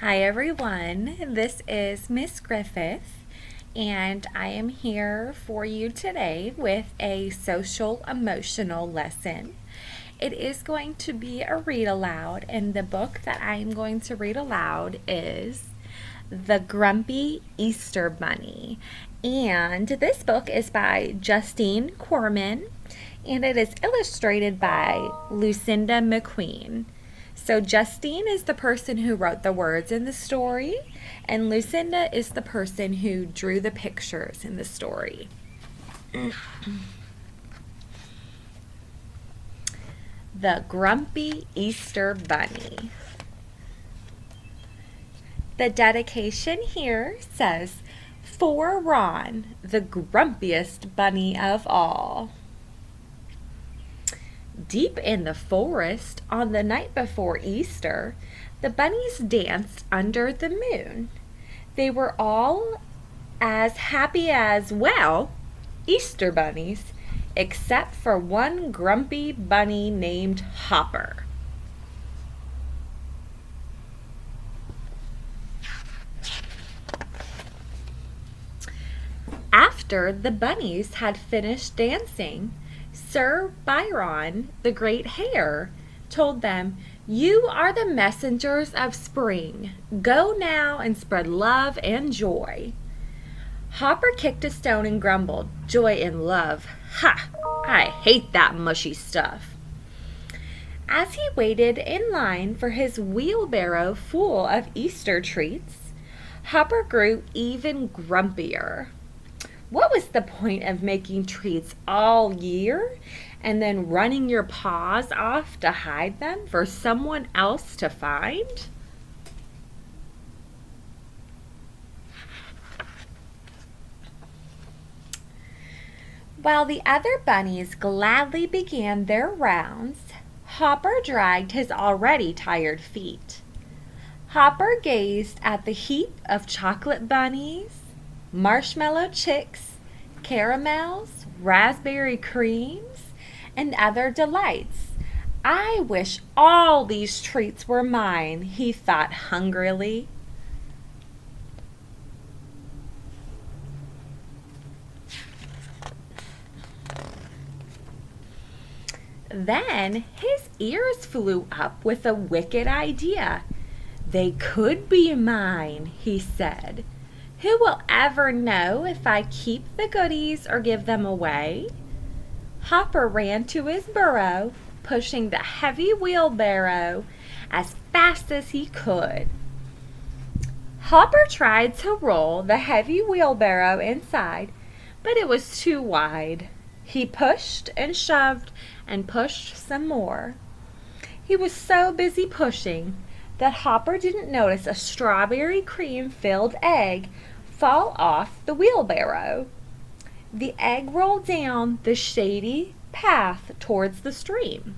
Hi everyone, this is Miss Griffith, and I am here for you today with a social emotional lesson. It is going to be a read aloud, and the book that I am going to read aloud is The Grumpy Easter Bunny. And this book is by Justine Corman, and it is illustrated by Lucinda McQueen. So Justine is the person who wrote the words in the story, and Lucinda is the person who drew the pictures in the story. The Grumpy Easter Bunny. The dedication here says, "For Ron, the grumpiest bunny of all." Deep in the forest, on the night before Easter, the bunnies danced under the moon. They were all as happy as, well, Easter bunnies, except for one grumpy bunny named Hopper. After the bunnies had finished dancing, Sir Byron, the great hare, told them, "You are the messengers of spring. Go now and spread love and joy." Hopper kicked a stone and grumbled, "Joy and love. Ha! I hate that mushy stuff." As he waited in line for his wheelbarrow full of Easter treats, Hopper grew even grumpier. What was the point of making treats all year and then running your paws off to hide them for someone else to find? While the other bunnies gladly began their rounds, Hopper dragged his already tired feet. Hopper gazed at the heap of chocolate bunnies, marshmallow chicks, caramels, raspberry creams, and other delights. "I wish all these treats were mine," he thought hungrily. Then his ears flew up with a wicked idea. "They could be mine," he said. "Who will ever know if I keep the goodies or give them away?" Hopper ran to his burrow, pushing the heavy wheelbarrow as fast as he could. Hopper tried to roll the heavy wheelbarrow inside, but it was too wide. He pushed and pushed some more. He was so busy pushing that Hopper didn't notice a strawberry cream filled egg fall off the wheelbarrow. The egg rolled down the shady path towards the stream.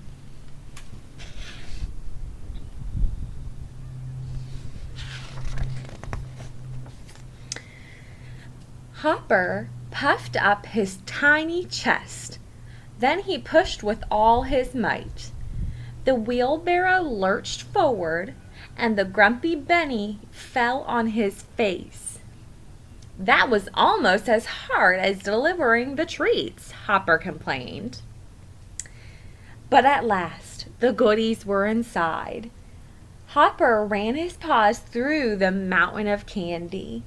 Hopper puffed up his tiny chest. Then he pushed with all his might. The wheelbarrow lurched forward, and the grumpy bunny fell on his face. "That was almost as hard as delivering the treats," Hopper complained. But at last the goodies were inside. Hopper ran his paws through the mountain of candy.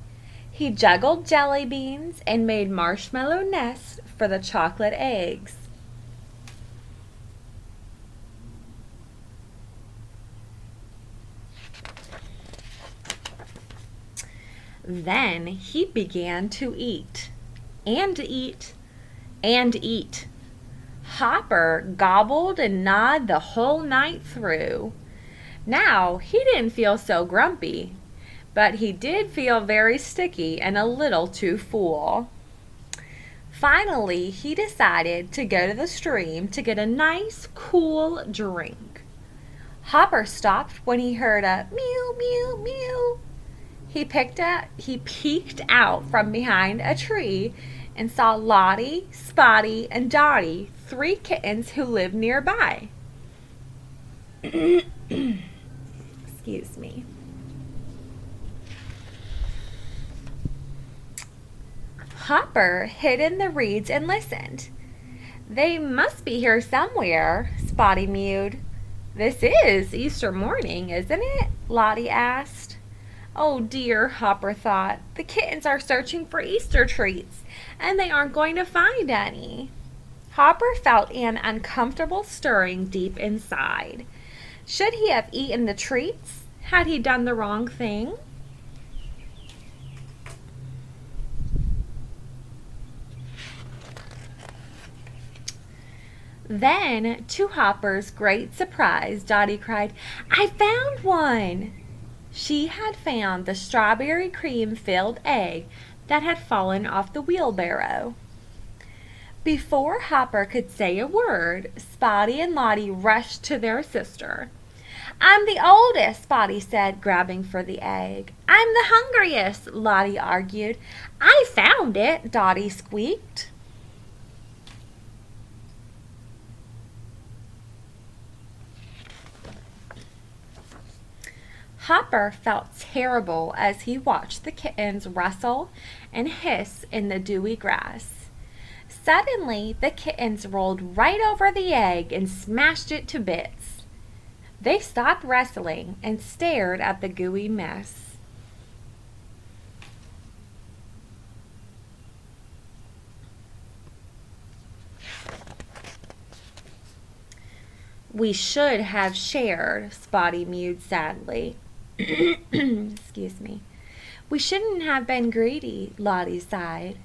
He juggled jelly beans and made marshmallow nests for the chocolate eggs. Then he began to eat, and eat, and eat. Hopper gobbled and gnawed the whole night through. Now he didn't feel so grumpy, but he did feel very sticky and a little too full. Finally, he decided to go to the stream to get a nice, cool drink. Hopper stopped when he heard a mew, mew, mew. He peeked out from behind a tree and saw Lottie, Spotty, and Dottie, 3 kittens who lived nearby. Excuse me. Hopper hid in the reeds and listened. "They must be here somewhere," Spotty mewed. "This is Easter morning, isn't it?" Lottie asked. "Oh dear," Hopper thought. "The kittens are searching for Easter treats, and they aren't going to find any." Hopper felt an uncomfortable stirring deep inside. Should he have eaten the treats? Had he done the wrong thing? Then, to Hopper's great surprise, Dottie cried, "I found one!" She had found the strawberry cream-filled egg that had fallen off the wheelbarrow. Before Hopper could say a word, Spotty and Lottie rushed to their sister. "I'm the oldest," Spotty said, grabbing for the egg. "I'm the hungriest," Lottie argued. "I found it," Dottie squeaked. Hopper felt terrible as he watched the kittens rustle and hiss in the dewy grass. Suddenly, the kittens rolled right over the egg and smashed it to bits. They stopped wrestling and stared at the gooey mess. "We should have shared," Spotty mewed sadly. Excuse me. "We shouldn't have been greedy," Lottie sighed.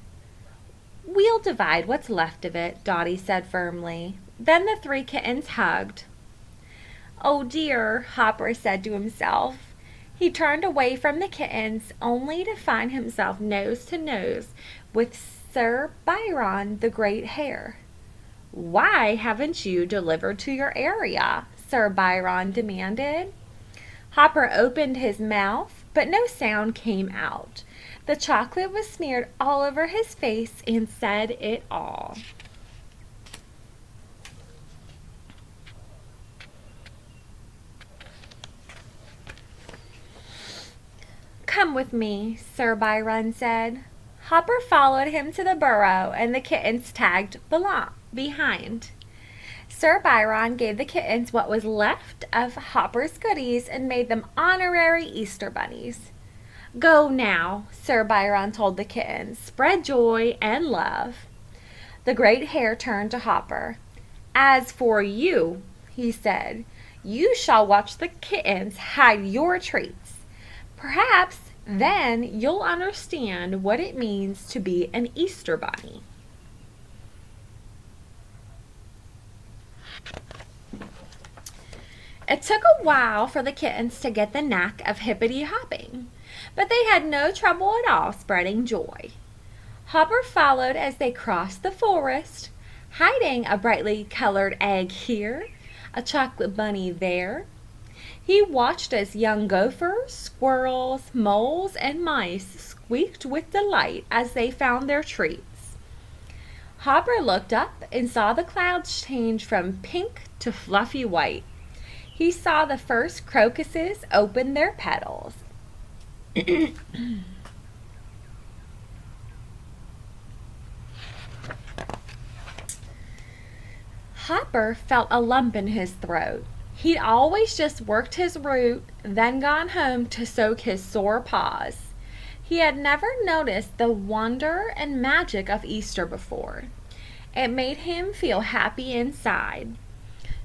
"We'll divide what's left of it," Dottie said firmly. Then the three kittens hugged. "Oh dear," Hopper said to himself. He turned away from the kittens, only to find himself nose to nose with Sir Byron the Great Hare. "Why haven't you delivered to your area?" Sir Byron demanded. Hopper opened his mouth, but no sound came out. The chocolate was smeared all over his face and said it all. "Come with me," Sir Byron said. Hopper followed him to the burrow, and the kittens tagged behind. Sir Byron gave the kittens what was left of Hopper's goodies and made them honorary Easter bunnies. "Go now," Sir Byron told the kittens. "Spread joy and love." The Great Hare turned to Hopper. "As for you," he said, "you shall watch the kittens hide your treats. Perhaps then you'll understand what it means to be an Easter bunny." It took a while for the kittens to get the knack of hippity-hopping, but they had no trouble at all spreading joy. Hopper followed as they crossed the forest, hiding a brightly colored egg here, a chocolate bunny there. He watched as young gophers, squirrels, moles, and mice squeaked with delight as they found their treats. Hopper looked up and saw the clouds change from pink to fluffy white. He saw the first crocuses open their petals. Hopper felt a lump in his throat. He'd always just worked his route, then gone home to soak his sore paws. He had never noticed the wonder and magic of Easter before. It made him feel happy inside.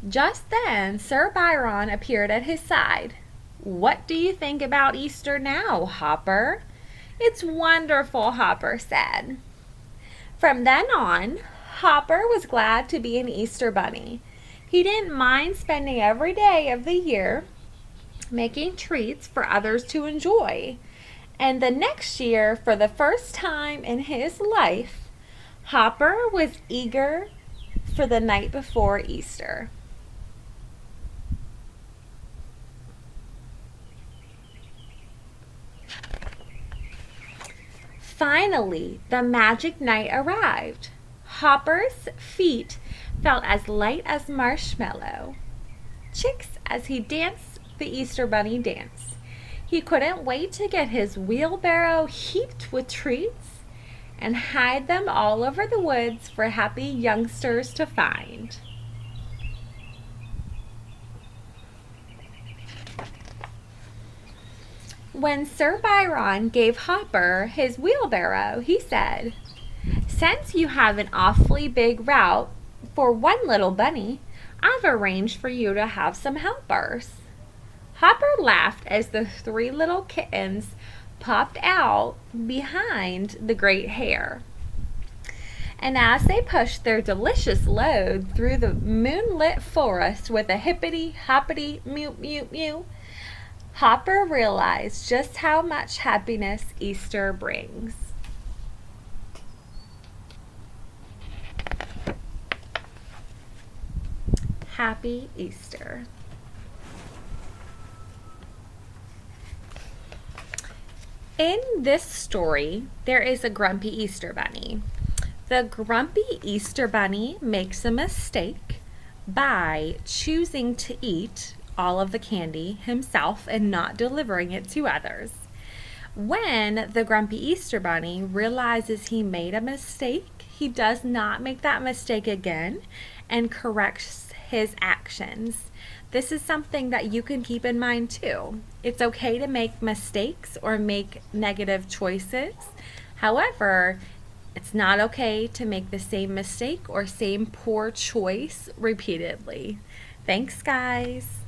Just then, Sir Byron appeared at his side. "What do you think about Easter now, Hopper?" "It's wonderful," Hopper said. From then on, Hopper was glad to be an Easter bunny. He didn't mind spending every day of the year making treats for others to enjoy. And the next year, for the first time in his life, Hopper was eager for the night before Easter. Finally, the magic night arrived. Hopper's feet felt as light as marshmallow chicks as he danced the Easter Bunny dance. He couldn't wait to get his wheelbarrow heaped with treats and hide them all over the woods for happy youngsters to find. When Sir Byron gave Hopper his wheelbarrow, he said, "Since you have an awfully big route for one little bunny, I've arranged for you to have some helpers." Hopper laughed as the three little kittens popped out behind the great hare. And as they pushed their delicious load through the moonlit forest with a hippity hoppity mew mew mew, Hopper realized just how much happiness Easter brings. Happy Easter. In this story, there is a grumpy Easter bunny. The grumpy Easter bunny makes a mistake by choosing to eat all of the candy himself and not delivering it to others. When the grumpy Easter bunny realizes he made a mistake, he does not make that mistake again and corrects his actions. This is something that you can keep in mind too. It's okay to make mistakes or make negative choices. However, it's not okay to make the same mistake or same poor choice repeatedly. Thanks, guys.